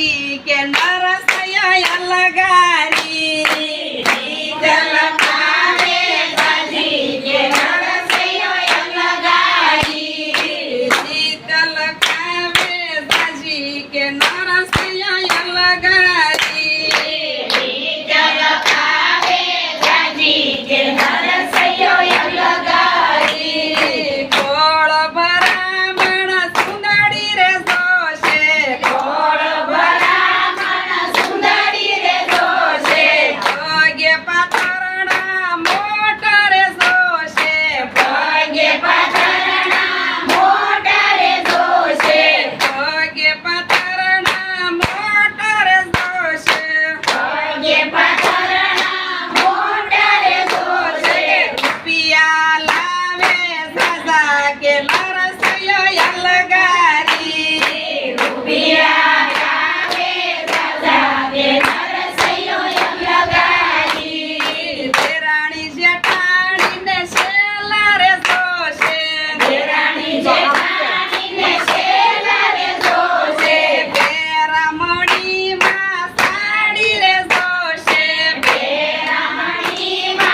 के नरसया अलगारी जलकावे बाजी के नरसया अलगारी जलकावे बाजी के नरसया अलगारी जलकावे बाजी के नरसया अलगारी कोळ भरामण सुंदरी रे जोशे कोळ भरामण सुंदरी रे जोशे भाग्य पाथरणा मोठा रे जोशे भाग्य पाथरणा मोठा रे जोशे भाग्य पाथरणा मोठा रे जोशे भाग्य पाथरणा मोठा रे जोशे रुपिया लावे सजा के नरसया अलगारी रुपिया लावे सजा के नरसया अलगारी देराणी जेठाणी ने शेला रे जोशे देराणी जेठाणी ने शेला रे जोशे बेरामणी मा साडी रे जोशे बेरामणी मा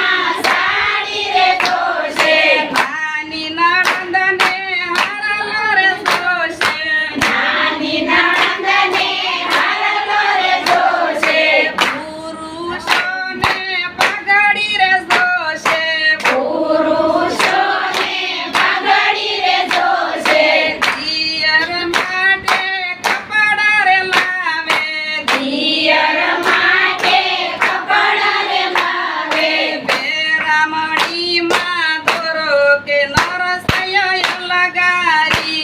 साडी रे जोशे नानी नणंदने हरलो रे जोशे नानी नणंदने हरलो रे जोशे पुरुषोने पगडी रे जोशे पुरुषोने पगडी रे जोशे दियर माटे कपडा रे लावे दियर माटे कपडा रे लावे बेरामणी मा दोरो के नरसया अलगारी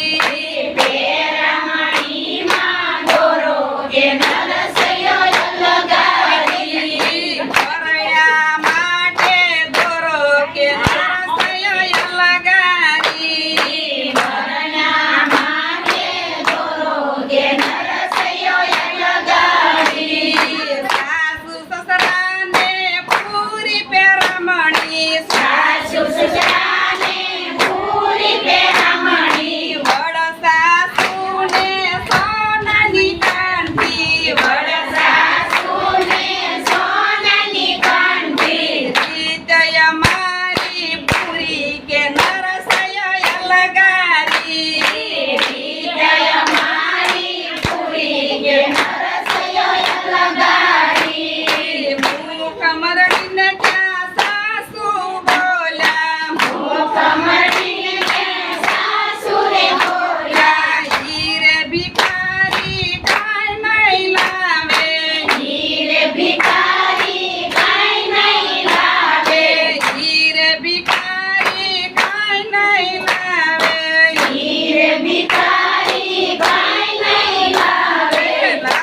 बेरामणी मा दोरो के नरसया अलगारी भरया माटे दोरो के नरसया अलगारी भरया माटे दोरो के नरसया अलगारी सासू ससराने पूरी पेरामणी सासू ससराने पूरी पेरामणी वड सासूने सोनानी कांठी वड सासूने सोनानी कांठी हृदय मारी पुरी के नरसया अलगारी हृदय मारी पुरी के नरसया अलगारी मुख मरडीने क्या सासू बोला मुख मरडीने क्या सासू रे बोला हीरे भिकारी काय नाही लावे हीरे भिकारी काय नाही लावे हीरे भिकारी काय नाही लावे हीरे भिकारी काय नाही लावे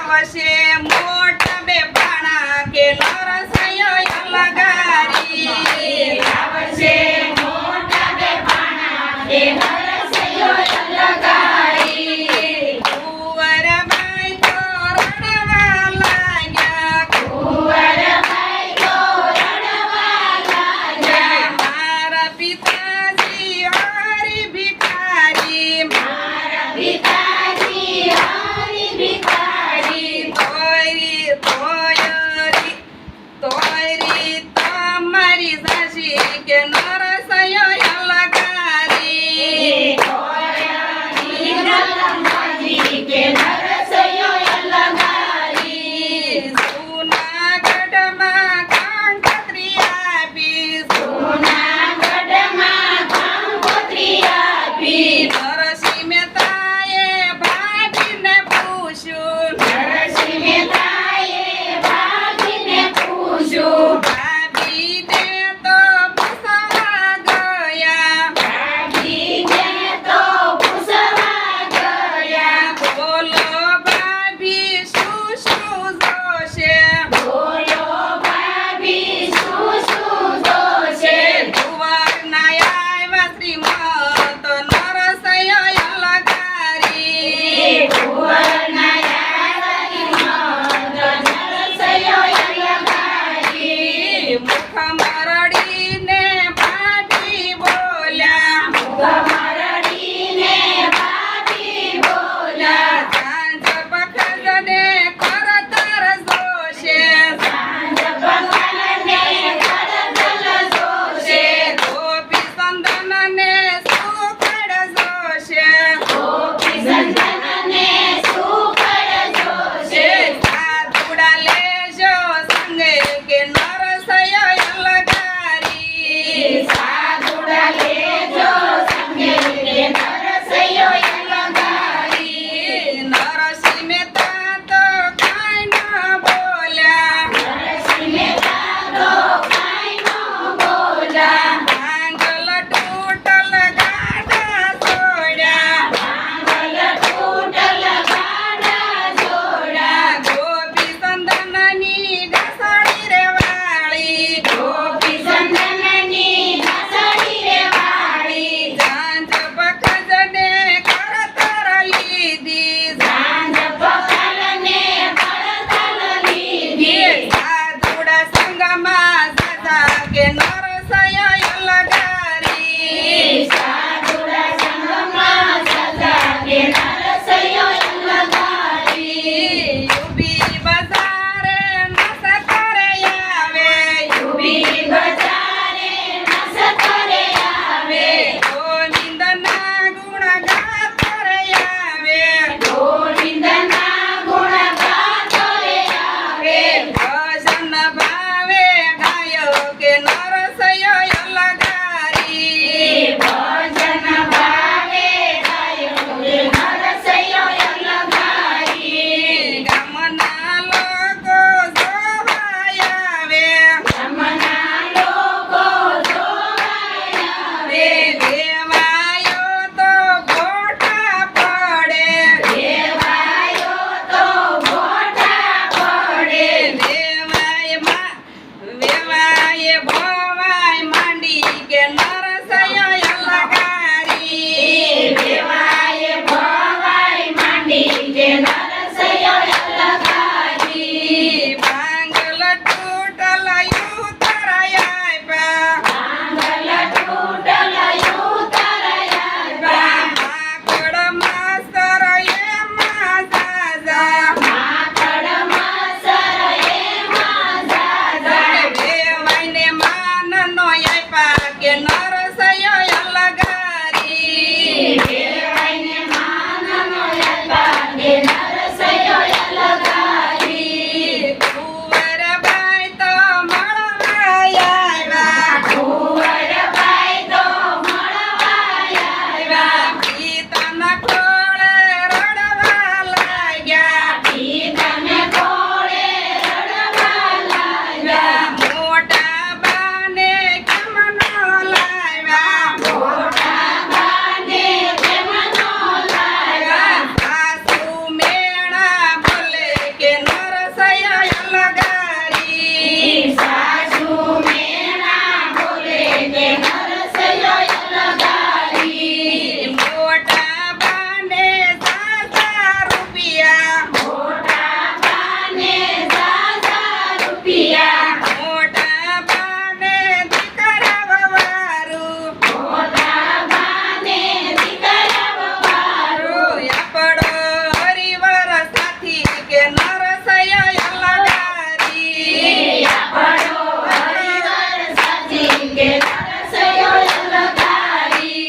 નરસૈયો અલગારી આપણો હરિહર સાજી કે નરસૈયો અલગારી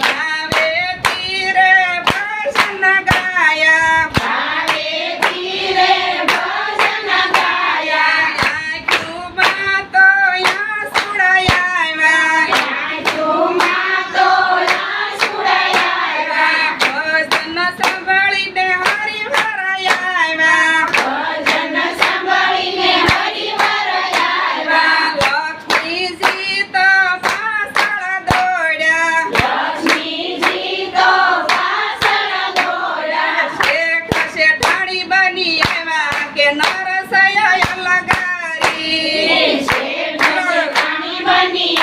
ભાવે તીરે ભજન ગાયા ભાવે ધીરે ભજન ગાયા આંખોમાં તો આંસુડાયા આંખોમાં તો આંસુડાયા ભજન સંભાળીને હરિહર આવ્યા ભજન સાંભળીને હરિહર આવ્યા લક્ષ્મીજી તો પાછળ દોડ્યા લક્ષ્મીજી તો પાછળ દોડ્યા શેઠ શેઠાણી બની આવ્યા કે નરસૈયો અલગારી શેઠ શેઠાણી બની